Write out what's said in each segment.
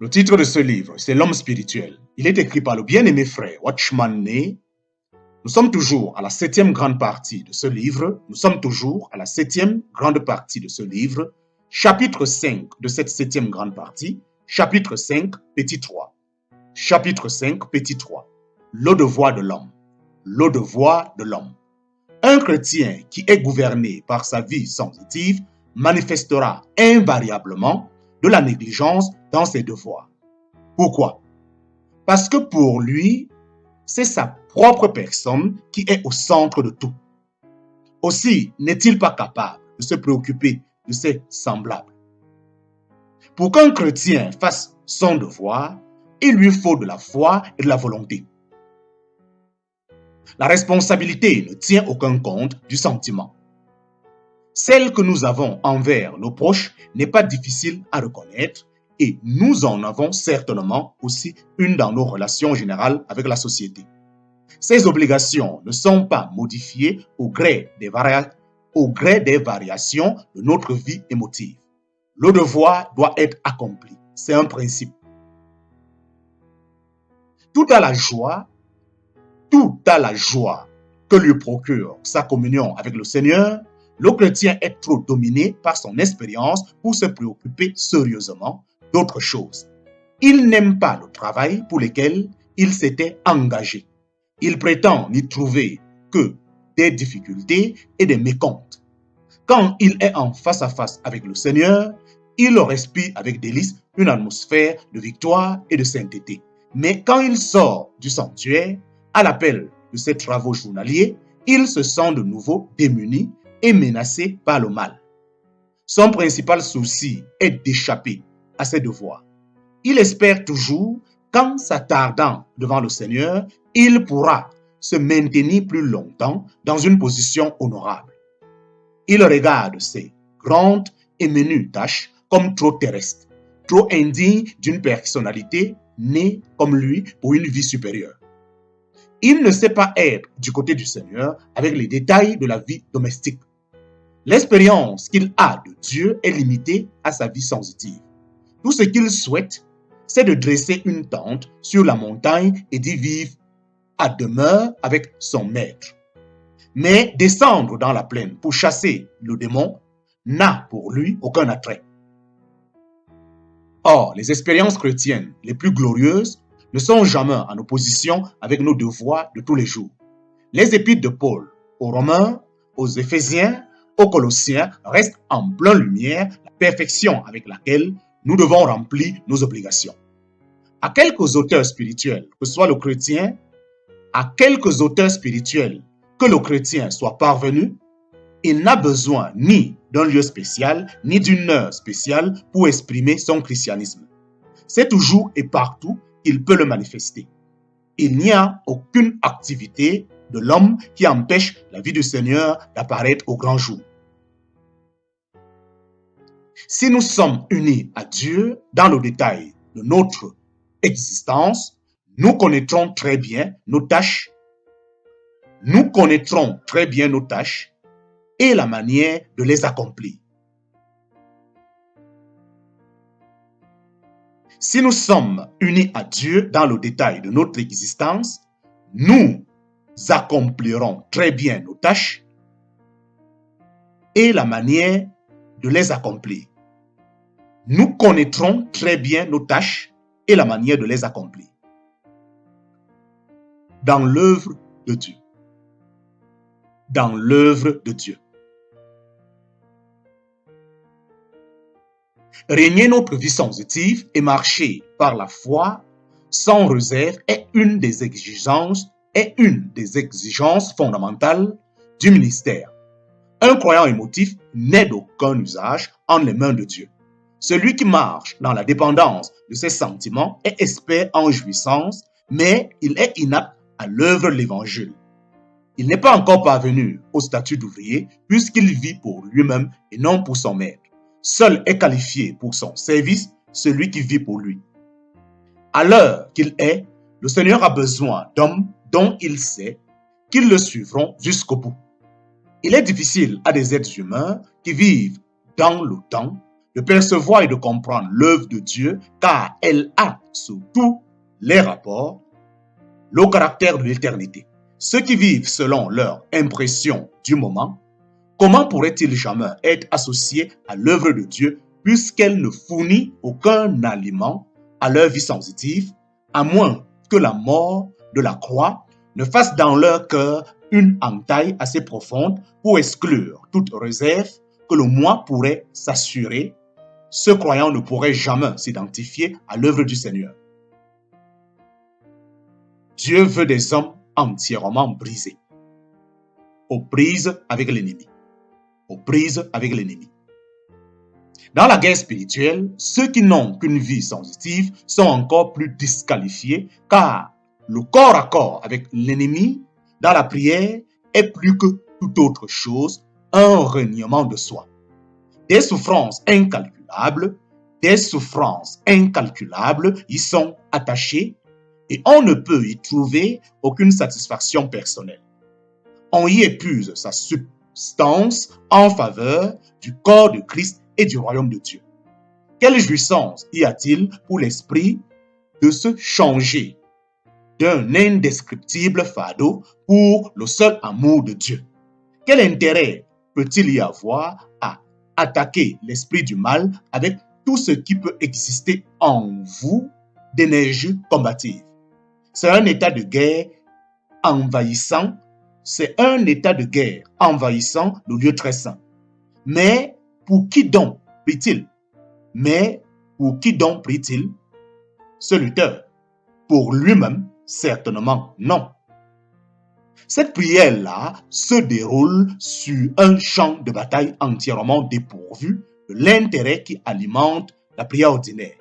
Le titre de ce livre, c'est L'homme spirituel. Il est écrit par le bien-aimé frère Watchman Nee. Nous sommes toujours à la 7e grande partie de ce livre. Chapitre 5 de cette 7e grande partie. Chapitre 5, petit 3. Chapitre 5, petit 3. Le devoir de l'homme. Le devoir de l'homme. Un chrétien qui est gouverné par sa vie sensitive manifestera invariablement de la négligence dans ses devoirs. Pourquoi? Parce que pour lui, c'est sa propre personne qui est au centre de tout. Aussi, n'est-il pas capable de se préoccuper de ses semblables? Pour qu'un chrétien fasse son devoir, il lui faut de la foi et de la volonté. La responsabilité ne tient aucun compte du sentiment. Celle que nous avons envers nos proches n'est pas difficile à reconnaître et nous en avons certainement aussi une dans nos relations générales avec la société. Ces obligations ne sont pas modifiées au gré des variations de notre vie émotive. Le devoir doit être accompli. C'est un principe. Tout à la joie que lui procure sa communion avec le Seigneur, le chrétien est trop dominé par son expérience pour se préoccuper sérieusement d'autre chose. Il n'aime pas le travail pour lequel il s'était engagé. Il prétend n'y trouver que des difficultés et des mécomptes. Quand il est en face à face avec le Seigneur, il respire avec délice une atmosphère de victoire et de sainteté. Mais quand il sort du sanctuaire, à l'appel de ses travaux journaliers, il se sent de nouveau démuni et menacé par le mal. Son principal souci est d'échapper à ses devoirs. Il espère toujours qu'en s'attardant devant le Seigneur, il pourra se maintenir plus longtemps dans une position honorable. Il regarde ses grandes et menues tâches comme trop terrestres, trop indignes d'une personnalité née comme lui pour une vie supérieure. Il ne sait pas être du côté du Seigneur avec les détails de la vie domestique. L'expérience qu'il a de Dieu est limitée à sa vie sensitive. Tout ce qu'il souhaite, c'est de dresser une tente sur la montagne et d'y vivre à demeure avec son maître. Mais descendre dans la plaine pour chasser le démon n'a pour lui aucun attrait. Or, les expériences chrétiennes les plus glorieuses ne sont jamais en opposition avec nos devoirs de tous les jours. Les épîtres de Paul aux Romains, aux Éphésiens, aux Colossiens restent en pleine lumière la perfection avec laquelle nous devons remplir nos obligations. À quelques auteurs spirituels, que soit le chrétien, que le chrétien soit parvenu, il n'a besoin ni d'un lieu spécial, ni d'une heure spéciale pour exprimer son christianisme. C'est toujours et partout qu'il peut le manifester. Il n'y a aucune activité de l'homme qui empêche la vie du Seigneur d'apparaître au grand jour. Si nous sommes unis à Dieu dans le détail de notre existence, nous connaîtrons très bien nos tâches. Et la manière de les accomplir. Si nous sommes unis à Dieu dans le détail de notre existence, nous accomplirons très bien nos tâches et la manière de les accomplir. Nous connaîtrons très bien nos tâches et la manière de les accomplir. Dans l'œuvre de Dieu. Dans l'œuvre de Dieu. Régner notre vie sensitive et marcher par la foi sans réserve est une des exigences fondamentales du ministère. Un croyant émotif n'est d'aucun usage entre les mains de Dieu. Celui qui marche dans la dépendance de ses sentiments est expert en jouissance, mais il est inapte à l'œuvre de l'évangile. Il n'est pas encore parvenu au statut d'ouvrier puisqu'il vit pour lui-même et non pour son maître. Seul est qualifié pour son service celui qui vit pour lui. À l'heure qu'il est, le Seigneur a besoin d'hommes dont il sait qu'ils le suivront jusqu'au bout. Il est difficile à des êtres humains qui vivent dans le temps de percevoir et de comprendre l'œuvre de Dieu, car elle a, sous tous les rapports, le caractère de l'éternité. Ceux qui vivent selon leur impression du moment, comment pourraient-ils jamais être associés à l'œuvre de Dieu puisqu'elle ne fournit aucun aliment à leur vie sensitive, à moins que la mort de la croix ne fasse dans leur cœur une entaille assez profonde pour exclure toute réserve que le moi pourrait s'assurer, ce croyant ne pourrait jamais s'identifier à l'œuvre du Seigneur. Dieu veut des hommes entièrement brisés, aux prises avec l'ennemi. Aux prises avec l'ennemi. Dans la guerre spirituelle, ceux qui n'ont qu'une vie sensitive sont encore plus disqualifiés car le corps à corps avec l'ennemi dans la prière est plus que toute autre chose un reniement de soi. Des souffrances incalculables y sont attachées et on ne peut y trouver aucune satisfaction personnelle. On y épuise sa substance en faveur du corps de Christ et du royaume de Dieu. Quelle jouissance y a-t-il pour l'esprit de se changer d'un indescriptible fardeau pour le seul amour de Dieu? Quel intérêt peut-il y avoir à attaquer l'esprit du mal avec tout ce qui peut exister en vous d'énergie combative? C'est un état de guerre envahissant. C'est un état de guerre envahissant le lieu très saint. Mais pour qui donc prie-t-il? Ce lutteur? Pour lui-même, certainement non. Cette prière-là se déroule sur un champ de bataille entièrement dépourvu de l'intérêt qui alimente la prière ordinaire.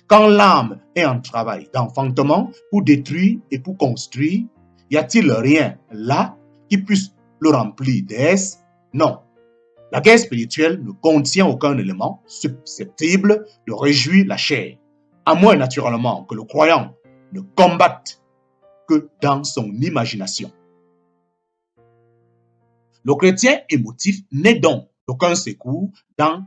Quand l'âme est en travail d'enfantement pour détruire et pour construire, y a-t-il rien là qui puisse le remplir d'aise? Non. La guerre spirituelle ne contient aucun élément susceptible de réjouir la chair, à moins naturellement que le croyant ne combatte que dans son imagination. Le chrétien émotif n'est donc d'aucun secours dans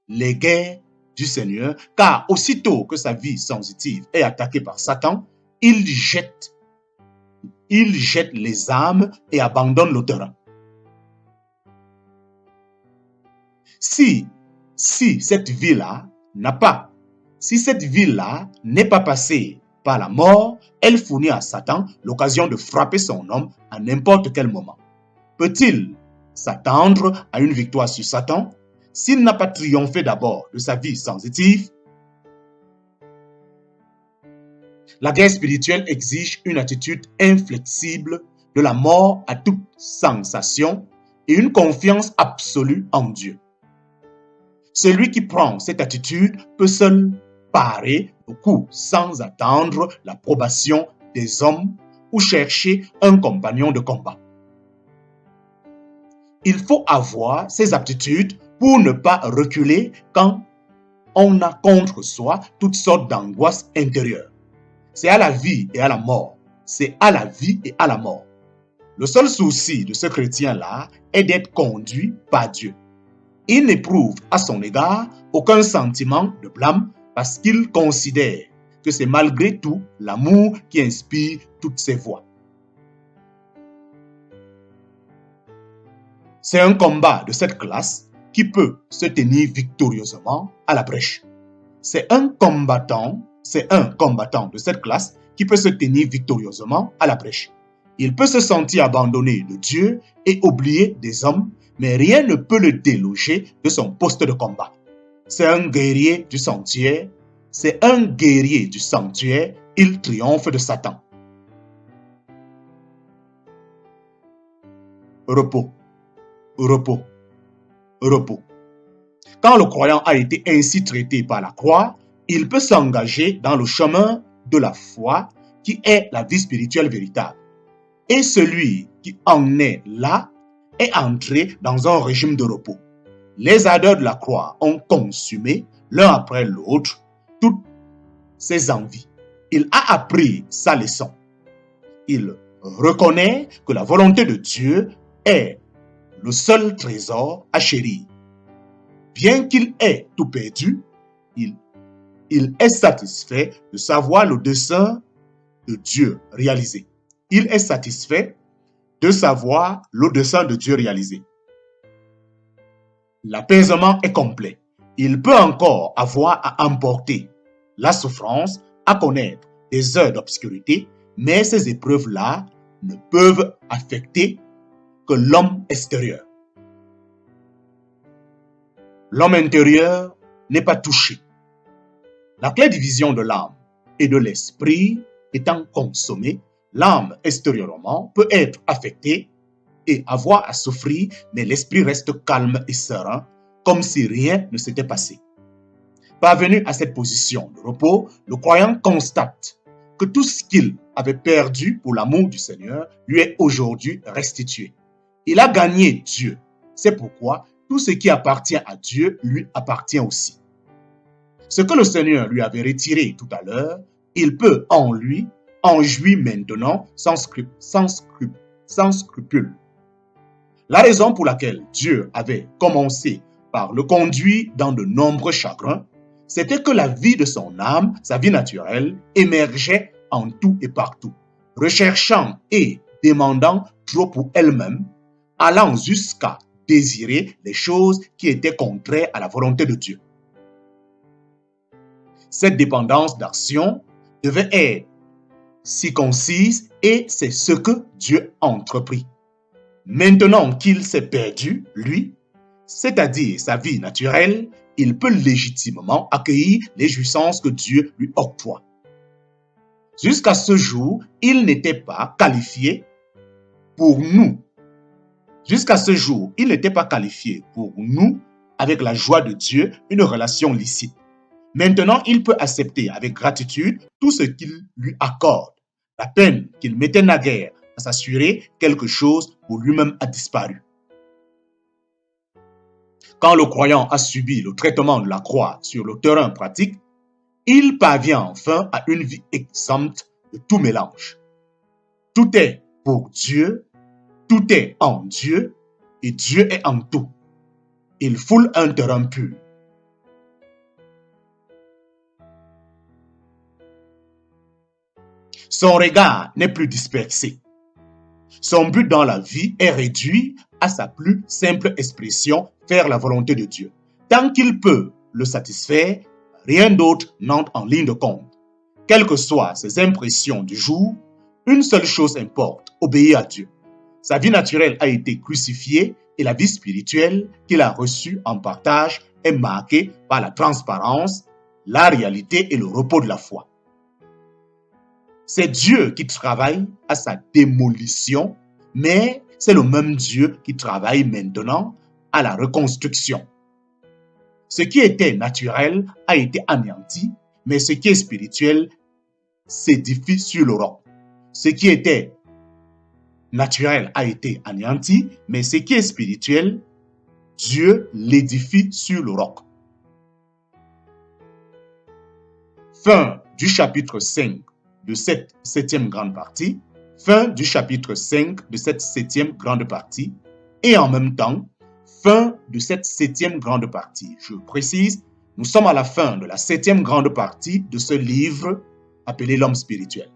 les guerres du Seigneur, car aussitôt que sa vie sensitive est attaquée par Satan, il jette les armes et abandonne le terrain. Si cette vie-là n'est pas passée par la mort, elle fournit à Satan l'occasion de frapper son homme à n'importe quel moment. Peut-il s'attendre à une victoire sur Satan s'il n'a pas triomphé d'abord de sa vie sensitive? La guerre spirituelle exige une attitude inflexible de la mort à toute sensation et une confiance absolue en Dieu. Celui qui prend cette attitude peut seul parer au coup sans attendre l'approbation des hommes ou chercher un compagnon de combat. Il faut avoir ces aptitudes pour ne pas reculer quand on a contre soi toutes sortes d'angoisses intérieures. C'est à la vie et à la mort. C'est à la vie et à la mort. Le seul souci de ce chrétien-là est d'être conduit par Dieu. Il n'éprouve à son égard aucun sentiment de blâme parce qu'il considère que c'est malgré tout l'amour qui inspire toutes ses voies. C'est un combat de cette classe qui peut se tenir victorieusement à la brèche. C'est un combattant de cette classe qui peut se tenir victorieusement à la brèche. Il peut se sentir abandonné de Dieu et oublié des hommes, mais rien ne peut le déloger de son poste de combat. C'est un guerrier du sanctuaire. Il triomphe de Satan. Repos. Quand le croyant a été ainsi traité par la croix, il peut s'engager dans le chemin de la foi qui est la vie spirituelle véritable. Et celui qui en est là est entré dans un régime de repos. Les ardeurs de la croix ont consumé l'un après l'autre toutes ses envies. Il a appris sa leçon. Il reconnaît que la volonté de Dieu est le seul trésor à chérir. Bien qu'il ait tout perdu, il est satisfait de savoir le dessein de Dieu réalisé. Il est satisfait de savoir le dessein de Dieu réalisé. L'apaisement est complet. Il peut encore avoir à emporter la souffrance, à connaître des heures d'obscurité, mais ces épreuves-là ne peuvent affecter que l'homme extérieur. L'homme intérieur n'est pas touché. La claire division de l'âme et de l'esprit étant consommée, l'âme extérieurement peut être affectée et avoir à souffrir, mais l'esprit reste calme et serein, comme si rien ne s'était passé. Parvenu à cette position de repos, le croyant constate que tout ce qu'il avait perdu pour l'amour du Seigneur lui est aujourd'hui restitué. Il a gagné Dieu. C'est pourquoi tout ce qui appartient à Dieu lui appartient aussi. Ce que le Seigneur lui avait retiré tout à l'heure, il peut en lui en jouir maintenant sans scrupule. La raison pour laquelle Dieu avait commencé par le conduire dans de nombreux chagrins, c'était que la vie de son âme, sa vie naturelle, émergeait en tout et partout, recherchant et demandant trop pour elle-même, allant jusqu'à désirer les choses qui étaient contraires à la volonté de Dieu. Cette dépendance d'action devait être circoncise et c'est ce que Dieu a entrepris. Maintenant qu'il s'est perdu, lui, c'est-à-dire sa vie naturelle, il peut légitimement accueillir les jouissances que Dieu lui octroie. Jusqu'à ce jour, il n'était pas qualifié pour nous. Jusqu'à ce jour, il n'était pas qualifié pour nous, avec la joie de Dieu, une relation licite. Maintenant, il peut accepter avec gratitude tout ce qu'il lui accorde. La peine qu'il mettait naguère à s'assurer quelque chose pour lui-même a disparu. Quand le croyant a subi le traitement de la croix sur le terrain pratique, il parvient enfin à une vie exempte de tout mélange. Tout est pour Dieu, tout est en Dieu et Dieu est en tout. Il foule un terrain pur. Son regard n'est plus dispersé. Son but dans la vie est réduit à sa plus simple expression, faire la volonté de Dieu. Tant qu'il peut le satisfaire, rien d'autre n'entre en ligne de compte. Quelles que soient ses impressions du jour, une seule chose importe, obéir à Dieu. Sa vie naturelle a été crucifiée et la vie spirituelle qu'il a reçue en partage est marquée par la transparence, la réalité et le repos de la foi. C'est Dieu qui travaille à sa démolition, mais c'est le même Dieu qui travaille maintenant à la reconstruction. Ce qui était naturel a été anéanti, mais ce qui est spirituel s'édifie sur le roc. Ce qui était naturel a été anéanti, mais ce qui est spirituel, Dieu l'édifie sur le roc. Fin du chapitre 5 de cette septième grande partie. Fin du chapitre 5 de cette septième grande partie. Et en même temps, fin de cette septième grande partie. Je précise, nous sommes à la fin de la septième grande partie de ce livre appelé L'homme spirituel.